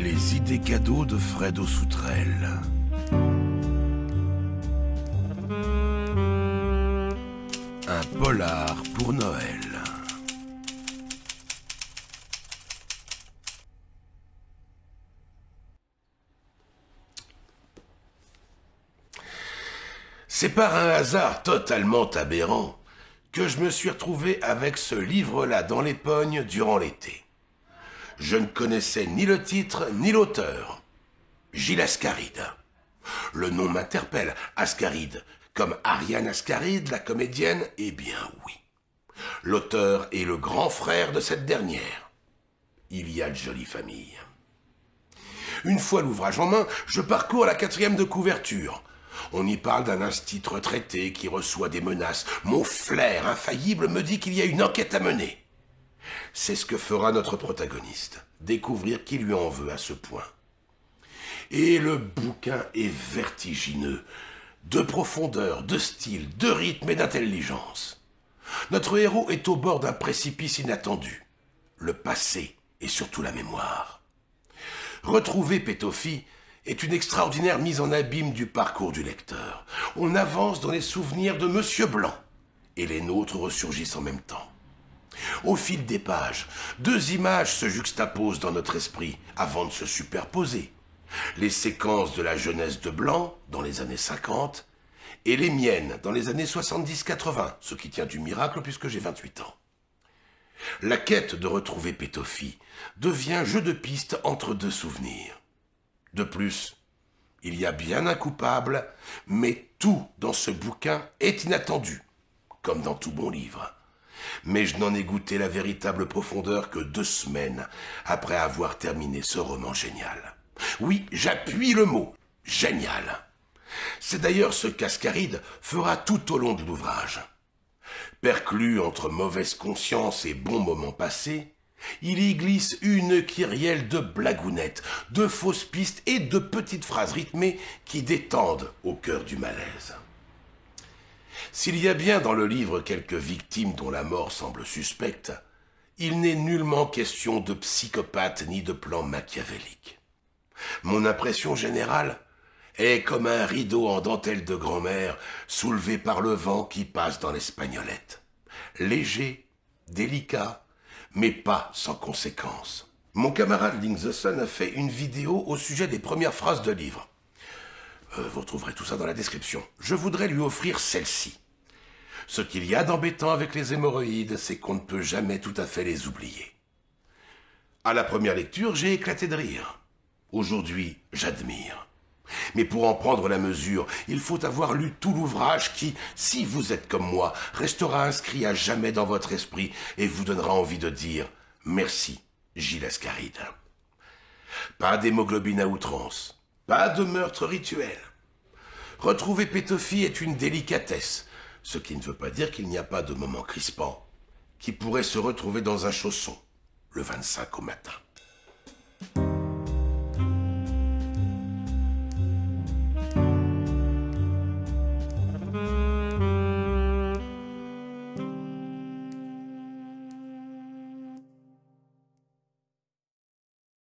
Les idées cadeaux de Fred Sauterelle. Un polar pour Noël. C'est par un hasard totalement aberrant que je me suis retrouvé avec ce livre-là dans les pognes durant l'été. Je ne connaissais ni le titre ni l'auteur. Gilles Ascaride. Le nom m'interpelle, Ascaride, comme Ariane Ascaride, la comédienne, eh bien oui. L'auteur est le grand frère de cette dernière. Il y a de jolies familles. Une fois l'ouvrage en main, je parcours la 4e de couverture. On y parle d'un institut retraité qui reçoit des menaces. Mon flair infaillible me dit qu'il y a une enquête à mener. C'est ce que fera notre protagoniste, découvrir qui lui en veut à ce point. Et le bouquin est vertigineux, de profondeur, de style, de rythme et d'intelligence. Notre héros est au bord d'un précipice inattendu, le passé et surtout la mémoire. Retrouver Pétofi est une extraordinaire mise en abîme du parcours du lecteur. On avance dans les souvenirs de Monsieur Blanc, et les nôtres ressurgissent en même temps. Au fil des pages, 2 images se juxtaposent dans notre esprit avant de se superposer. Les séquences de la jeunesse de Blanc, dans les années 50, et les miennes, dans les années 70-80, ce qui tient du miracle puisque j'ai 28 ans. La quête de retrouver Pétofi devient jeu de piste entre 2 souvenirs. De plus, il y a bien un coupable, mais tout dans ce bouquin est inattendu, comme dans tout bon livre. Mais je n'en ai goûté la véritable profondeur que 2 semaines après avoir terminé ce roman génial. Oui, j'appuie le mot, génial. C'est d'ailleurs ce qu'Ascaride fera tout au long de l'ouvrage. Perclus entre mauvaise conscience et bons moments passés, il y glisse une kyrielle de blagounettes, de fausses pistes et de petites phrases rythmées qui détendent au cœur du malaise. S'il y a bien dans le livre quelques victimes dont la mort semble suspecte, il n'est nullement question de psychopathe ni de plan machiavélique. Mon impression générale est comme un rideau en dentelle de grand-mère soulevé par le vent qui passe dans l'espagnolette. Léger, délicat, mais pas sans conséquence. Mon camarade Link the Sun a fait une vidéo au sujet des premières phrases de livre. Vous retrouverez tout ça dans la description. Je voudrais lui offrir celle-ci. Ce qu'il y a d'embêtant avec les hémorroïdes, c'est qu'on ne peut jamais tout à fait les oublier. À la première lecture, j'ai éclaté de rire. Aujourd'hui, j'admire. Mais pour en prendre la mesure, il faut avoir lu tout l'ouvrage qui, si vous êtes comme moi, restera inscrit à jamais dans votre esprit et vous donnera envie de dire « Merci, Gilles Ascaride ». Pas d'hémoglobine à outrance, pas de meurtre rituel. Retrouver Pétofi est une délicatesse, ce qui ne veut pas dire qu'il n'y a pas de moment crispant qui pourrait se retrouver dans un chausson, le 25 au matin.